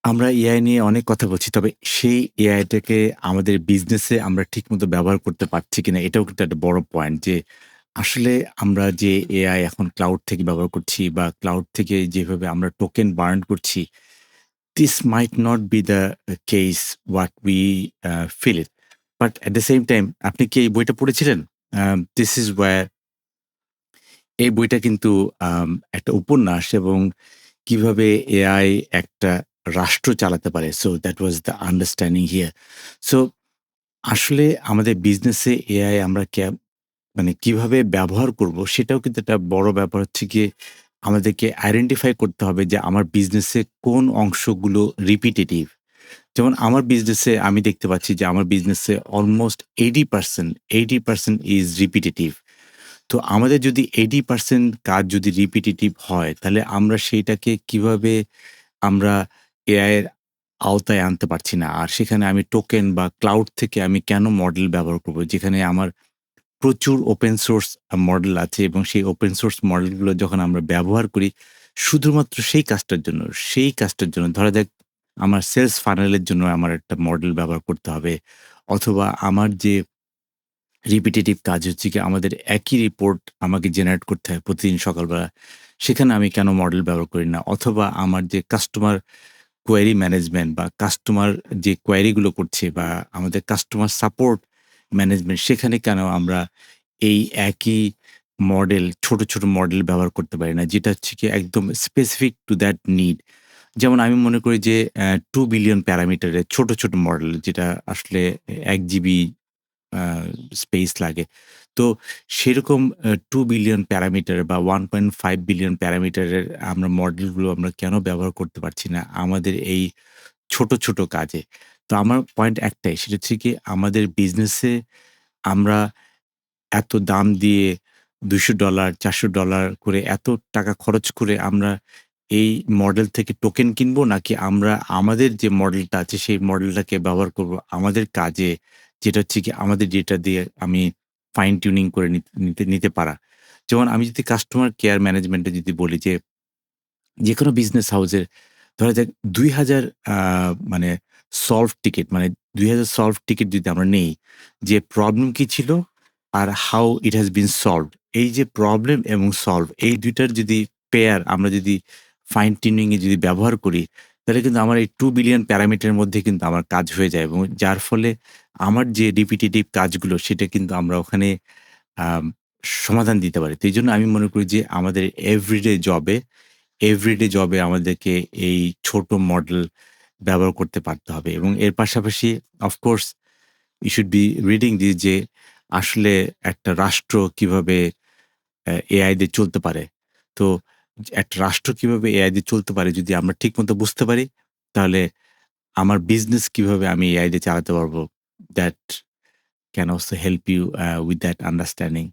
আমরা এআই নিয়ে অনেক কথা বলছি। তবে সেই এআইটাকে আমাদের বিজনেসে আমরা ঠিকমতো ব্যবহার করতে পারছি কিনা এটাও কিন্তু একটা বড় পয়েন্ট যে আসলে আমরা যে এআই এখন ক্লাউড থেকে ব্যবহার করছি বা ক্লাউড থেকে যেভাবে আমরা টোকেন বার্ন করছি, this might not be the case what we feel it. But at the same time আপনি কি এই বইটা পড়েছিলেন? This is where এই বইটা কিন্তু একটা উপন্যাস এবং কিভাবে এআই একটা রাষ্ট্র চালাতে পারে। So that was the understanding here. So আসলে আমাদের বিজনেসে এআই আমরা মানে কিভাবে ব্যবহার করব সেটাও কিন্তু একটা বড় ব্যাপার হচ্ছে গিয়ে আমাদেরকে আইডেন্টিফাই করতে হবে যে আমার বিজনেসে কোন অংশগুলো রিপিটিটিভ। যেমন আমার বিজনেসে আমি দেখতে পাচ্ছি যে আমার বিজনেসে অলমোস্ট 80% ইজ রিপিটিটিভ। তো আমাদের যদি 80% কাজ যদি রিপিটিটিভ হয়, তাহলে আমরা সেইটাকে কিভাবে আমরা এআই এর আওতায় আনতে পারছি না। আর সেখানে আমি টোকেন বা ক্লাউড থেকে আমি কেন মডেল ব্যবহার করব? যেখানে আমার প্রচুর ওপেন সোর্স মডেল আছে এবং সেই ওপেন সোর্স মডেলগুলো যখন আমরা ব্যবহার করি শুধুমাত্র সেই কাজটার জন্য ধরা যাক আমার সেলস ফানেলের জন্য আমার একটা মডেল ব্যবহার করতে হবে। অথবা আমার যে রিপিটিটিভ কাজ হচ্ছে গিয়ে আমাদের একই রিপোর্ট আমাকে জেনারেট করতে হয় প্রতিদিন সকালবেলা। সেখানে আমি কেন মডেল ব্যবহার করি না? অথবা আমার যে কাস্টমার কোয়েরি ম্যানেজমেন্ট বা কাস্টমার যে কোয়েরি গুলো করছে বা আমাদের কাস্টমার সাপোর্ট ম্যানেজমেন্ট সেখানে কেন আমরা এই একই মডেল ছোট মডেল ব্যবহার করতে পারি না? যেটা হচ্ছে গিয়ে একদম স্পেসিফিক টু দ্যাট নিড। যেমন আমি মনে করি যে 2 বিলিয়ন প্যারামিটারের ছোট মডেল যেটা আসলে ১ জিবি আ স্পেস লাগে। তো সেরকম 2 বিলিয়ন প্যারামিটার বা 1.5 বিলিয়ন প্যারামিটারের আমরা মডেলগুলো আমরা কেন ব্যবহার করতে পারছি না আমাদের এই ছোট কাজে? তো আমার পয়েন্ট একটাই সেটা হচ্ছে কি আমাদের বিজনেসে আমরা এত দাম দিয়ে $200 $400 করে এত টাকা খরচ করে আমরা এই মডেল থেকে টোকেন কিনবো নাকি আমরা আমাদের যে মডেলটা আছে সেই মডেলটাকে ব্যবহার করব আমাদের কাজে যেটা হচ্ছে কি আমাদের ডেটা দিয়ে আমি ফাইন টিউনিং করে নিতে পারা। যেমন আমি যদি কাস্টমার কেয়ার ম্যানেজমেন্ট এ যদি বলি যে যেকোনো বিজনেস হাউসের ধরা যাক ২,০০০ আ মানে সলভড টিকেট মানে ২,০০০ সলভড টিকেট যদি আমরা নেই, যে প্রবলেম কি ছিল আর how it has been solved. এই যে প্রবলেম এবং সলভ এই ২ টার যদি পেয়ার আমরা যদি ফাইন টিউনিং এ যদি ব্যবহার করি, তাহলে কিন্তু আমার এই 2 বিলিয়ন প্যারামিটার এর মধ্যে কিন্তু আমার কাজ হয়ে যায় এবং যার ফলে আমার যে রিপিটিটিভ কাজগুলো সেটা কিন্তু আমরা ওখানে আম সমাধান দিতে পারি। তো এইজন্য আমি মনে করি যে আমাদের এভরিডে জবে আমাদেরকে এই ছোট মডেল ব্যবহার করতে পারতে হবে এবং এর পাশাপাশি of course you should be reading this যে আসলে একটা রাষ্ট্র কিভাবে এআই দিয়ে চলতে পারে। তো একটা রাষ্ট্র কিভাবে এআই দিয়ে চলতে পারে যদি আমরা ঠিকমতো বুঝতে পারি, তাহলে আমার বিজনেস কিভাবে আমি এআই দিয়ে চালাতে পারবো, that can also help you with that understanding.